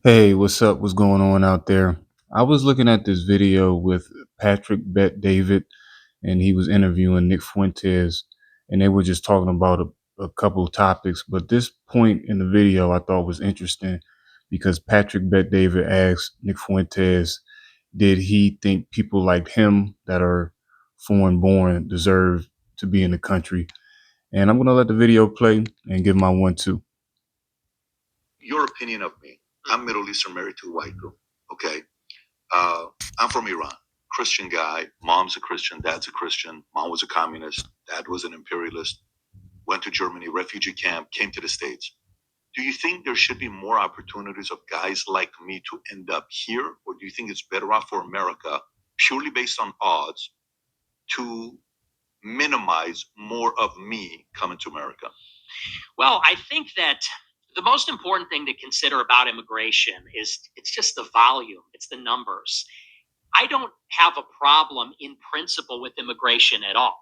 Hey, what's up? What's going on out there? I was looking at this video with Patrick Bet David, and he was interviewing Nick Fuentes, and they were just talking about a couple of topics. But this point in the video I thought was interesting because Patrick Bet David asked Nick Fuentes, did he think people like him that are foreign born deserve to be in the country? And I'm gonna let the video play and give my 1-2. Your opinion of me. I'm Middle Eastern, married to a white girl. Okay. I'm from Iran. Christian guy. Mom's a Christian. Dad's a Christian. Mom was a communist. Dad was an imperialist. Went to Germany, refugee camp, came to the States. Do you think there should be more opportunities of guys like me to end up here? Or do you think it's better off for America, purely based on odds, to minimize more of me coming to America? Well, I think that the most important thing to consider about immigration is it's just the volume, it's the numbers. I don't have a problem in principle with immigration at all.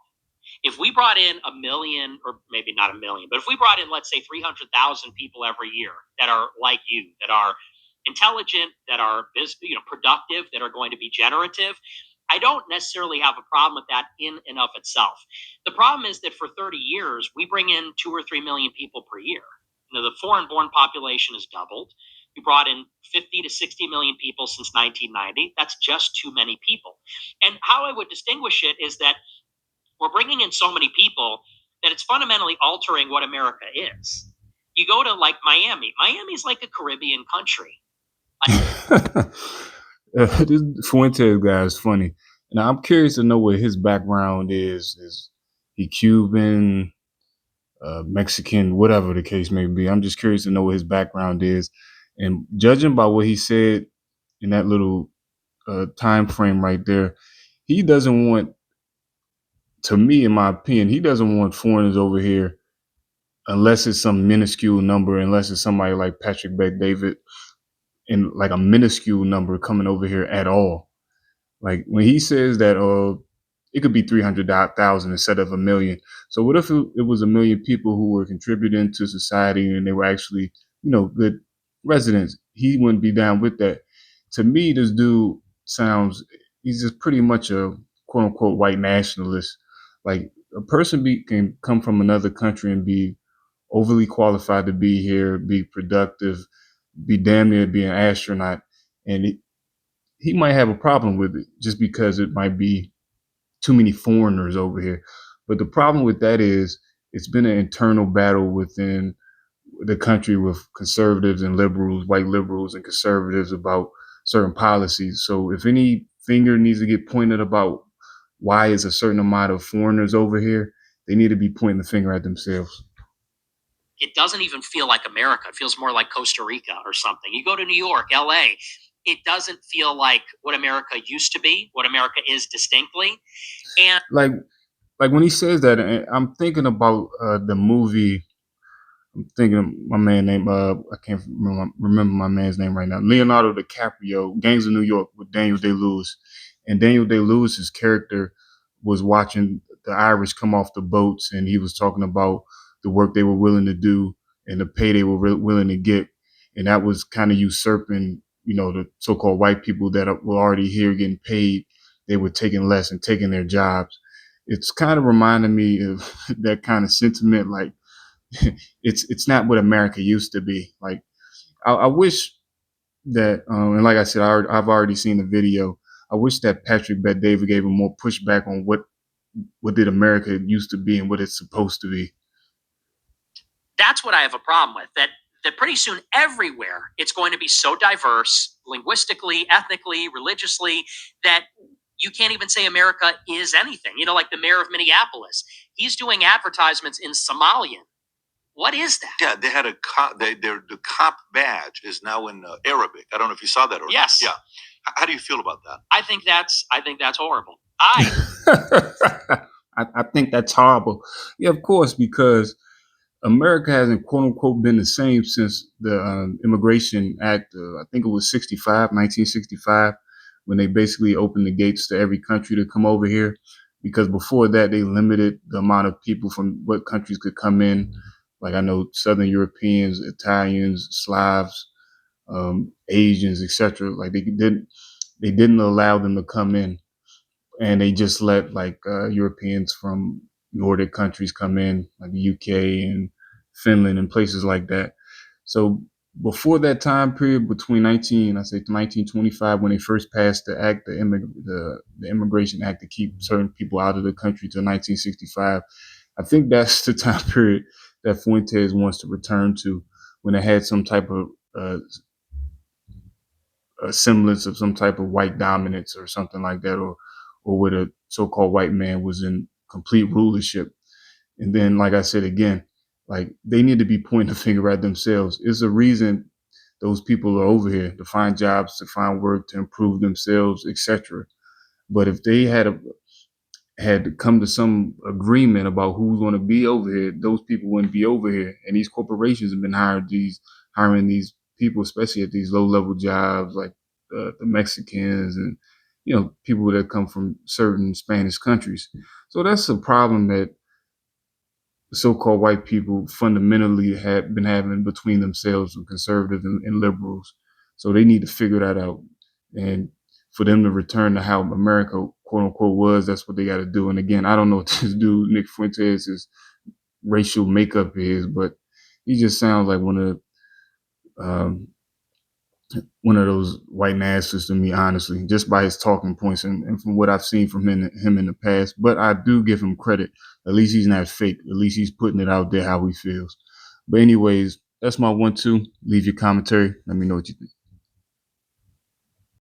If we brought in a million, or maybe not a million, but if we brought in, let's say, 300,000 people every year that are like you, that are intelligent, that are productive, that are going to be generative, I don't necessarily have a problem with that in and of itself. The problem is that for 30 years, we bring in 2 or 3 million people per year. The foreign-born population has doubled. We brought in 50 to 60 million people since 1990. That's just too many people. And how I would distinguish it is that we're bringing in so many people that it's fundamentally altering what America is. You go to like Miami. Miami's like a Caribbean country. This Fuentes guy is funny. Now I'm curious to know what his background is. Is he Cuban, Mexican, whatever the case may be? I'm just curious to know what his background is. And judging by what he said in that little time frame right there, he doesn't want, to me, in my opinion, he doesn't want foreigners over here unless it's some minuscule number, unless it's somebody like Patrick Bet David and like a minuscule number coming over here at all. Like when he says that it could be 300,000 instead of a million. So what if it was a million people who were contributing to society and they were actually, good residents? He wouldn't be down with that. To me, this dude sounds, he's just pretty much a quote unquote white nationalist. Like a person can come from another country and be overly qualified to be here, be productive, be damn near be an astronaut, and he might have a problem with it just because it might be too many foreigners over here. But the problem with that is it's been an internal battle within the country with conservatives and liberals, white liberals and conservatives about certain policies. So if any finger needs to get pointed about why is a certain amount of foreigners over here, they need to be pointing the finger at themselves. It doesn't even feel like America. It feels more like Costa Rica or something. You go to New York, LA, it doesn't feel like what America used to be, what America is distinctly. And like when he says that, I'm thinking about the movie. I'm thinking of my man name. I can't remember my man's name right now. Leonardo DiCaprio, Gangs of New York with Daniel Day-Lewis, and Daniel Day-Lewis's character was watching the Irish come off the boats, and he was talking about the work they were willing to do and the pay they were willing to get, and that was kind of usurping, the so-called white people that were already here getting paid. They were taking less and taking their jobs. It's kind of reminding me of that kind of sentiment, like it's not what America used to be. Like I wish that, and like I said, I've already seen the video. I wish that Patrick Bet David gave him more pushback on what did America used to be and what it's supposed to be. That's what I have a problem with. That pretty soon everywhere it's going to be so diverse, linguistically, ethnically, religiously, that you can't even say America is anything. Like the mayor of Minneapolis, he's doing advertisements in Somalian. What is that? Yeah, they had the cop badge is now in Arabic. I don't know if you saw that or yes. Not. Yeah. How do you feel about that? I think that's horrible. I think that's horrible. Yeah, of course, because America hasn't quote unquote been the same since the Immigration Act. I think it was 1965, when they basically opened the gates to every country to come over here. Because before that, they limited the amount of people from what countries could come in. Like I know Southern Europeans, Italians, Slavs, Asians, etc. Like they didn't allow them to come in, and they just let like Europeans from Nordic countries come in, like the UK and Finland and places like that. So before that time period, between 1925, when they first passed the act, the Immigration Act to keep certain people out of the country, to 1965, I think that's the time period that Fuentes wants to return to, when it had some type of a semblance of some type of white dominance or something like that, or where the so-called white man was in complete rulership. And then, like I said again, like they need to be pointing the finger at themselves. It's a reason those people are over here, to find jobs, to find work, to improve themselves, etc. But if they had come to some agreement about who's going to be over here, those people wouldn't be over here. And these corporations have been hiring these people, especially at these low level jobs, like the Mexicans and people that come from certain Spanish countries. So that's a problem that so-called white people fundamentally have been having between themselves, with conservatives and liberals. So they need to figure that out. And for them to return to how America, quote unquote, was, that's what they got to do. And again, I don't know what this dude, Nick Fuentes' racial makeup is, but he just sounds like um, one of those white nationalists to me, honestly, just by his talking points and from what I've seen from him in the past. But I do give him credit. At least he's not fake. At least he's putting it out there how he feels. But anyways, that's my 1-2. Leave your commentary. Let me know what you think.